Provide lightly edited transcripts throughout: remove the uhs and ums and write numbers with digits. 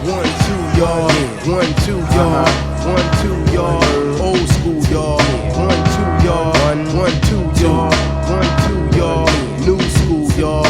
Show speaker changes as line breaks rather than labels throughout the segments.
One, two, y'all. 1, 2, y'all. 1, 2, y'all. Old school, y'all. 1, 2, y'all. 1, 2, y'all. 1, 2, y'all. New school, y'all.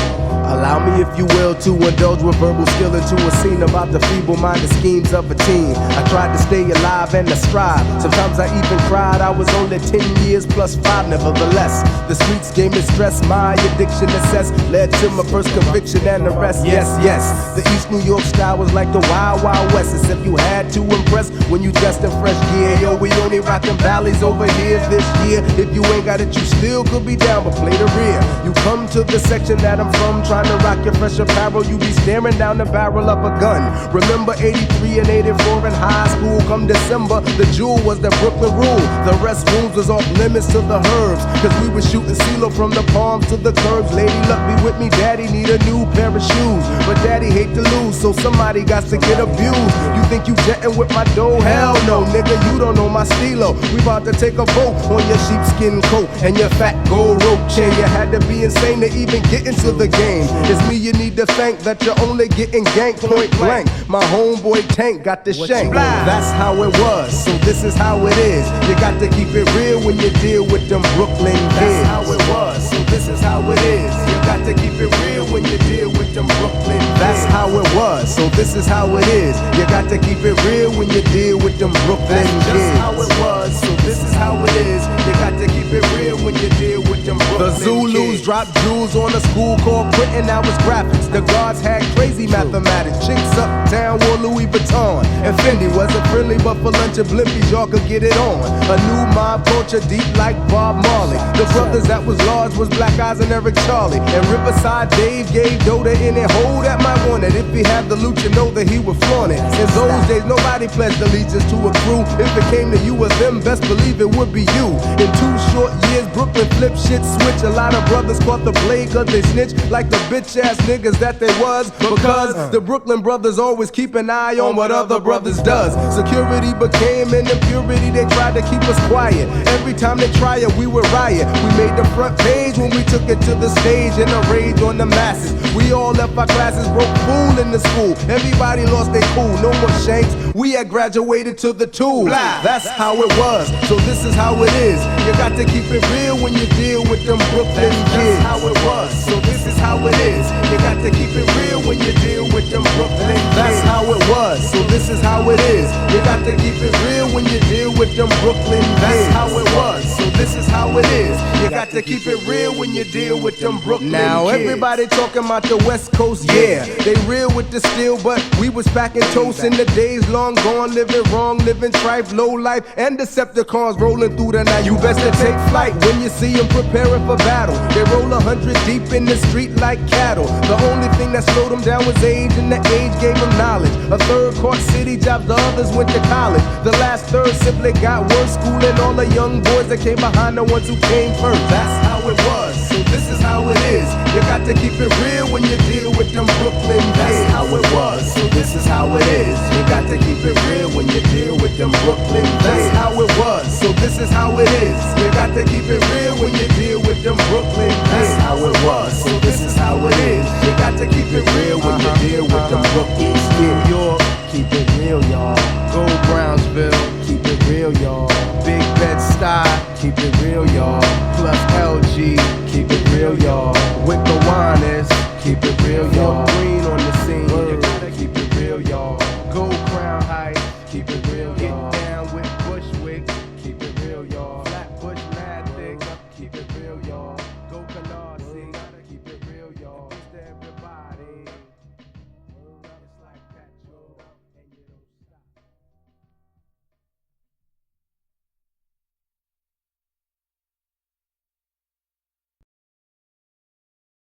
Allow me, if you will, to indulge with verbal skill into a scene about the feeble-minded schemes of a teen. I tried to stay alive and to strive. Sometimes I even cried. I was only 10 years plus 5, nevertheless. The streets gave me stress. My addiction assessed led to my first conviction and arrest. Yes, yes. The East New York style was like the Wild Wild West. Except you had to impress when you dressed in fresh gear. Yo, we only rockin' valleys over here this year. If you ain't got it, you still could be down, but play the rear. You come to the section that I'm from, trying to rock your fresh apparel, you be staring down the barrel of a gun. Remember 83 and 84 in high school? Come December, the jewel was the Brooklyn rule. The restrooms was off limits to the herbs, cause we was shooting CeeLo from the palms to the curbs. Lady luck be with me, daddy need a new pair of shoes, but daddy hate to lose, so somebody got to get abused. You think you jetting with my dough? Hell no, nigga, you don't know my stilo. We about to take a vote on your sheepskin coat and your fat gold rope chain. You had to be insane to even get into the game. It's me you need to thank that you're only getting ganked point blank. My homeboy Tank got the shank. That's how it was, so this is how it is. You got to keep it real when you deal with them Brooklyn kids. That's how it was, so this is how it is. You got to keep it real when you deal with them Brooklyn kids. That's how it was, so this is how it is. You got to keep it real when you deal with them Brooklyn kids. That's how it was, so this is how it is. You got to keep it real when you deal with them Brooklyn kids. The Zulus dropped jewels on a school called Quentin. Now it's graphics. The guards had crazy mathematics. Chicks uptown wore Louis Vuitton, and Fendi wasn't friendly, but for lunch and blimpies y'all could get it on. A new mob culture deep like Bob Marley. The brothers that was large was Black Eyes and Eric Charlie, and Riverside Dave gave Dota in it. Hold that my wanted. If he had the loot, you know that he would flaunt it. In those days, nobody pledged allegiance to a crew. If it came to you or them, best believe it would be you. In 2 short years, Brooklyn flipped shit switch. A lot of brothers caught the blade cause they snitched like the bitch ass niggas that they was, because the Brooklyn brothers always keep an eye on what other brothers does. Security became an impurity, they tried to keep us quiet. Every time they try it, we would riot. We made the front page when we took it to the stage and a rage on the masses. We all left our classes broke fool in the school. Everybody lost their cool, no more shanks. We had graduated to the tool. That's how it was, so this is how it is. You got to keep it real when you deal with them Brooklyn kids. That's how it was, so this is how it is. You got to keep it real when you deal with them Brooklyn kids. That's how it was, so this is how it is. You got to keep it real when you deal with them Brooklyn kids. That's how it was, so this is how it is. You got to keep it real when you deal with them Brooklyn kids. Now everybody talking about the West Coast, yeah. They real with the steel, but we was packing toast in the days long gone, living wrong, living trife, low life, and Decepticons rolling through the night. You best to take flight when you see them preparing for battle. They roll 100 deep in the street like cattle. The only thing that slowed them down was age, and the age gave them knowledge. A third caught city jobs, the others went to college. The last third simply got worse, schooling all the young boys that came behind the ones who came first. That's how it was, so this is how it is. You got to keep it real when you deal with them Brooklyn kids. That's how it was, so this is how it is. You got to keep it real when you deal with them Brooklyn kids. That's how it was, so this is how it is. You got to keep it real when you deal with them Brooklyn kids. That's how it was, so this is how it is. You got to keep it real when you deal with them Brooklyn kids. New York, keep it real, y'all. Go Brownsville, keep it real, y'all. Big Bed-Stuy, keep it real, y'all. Plus LG, keep it real, y'all. With the Winers, keep it real, y'all.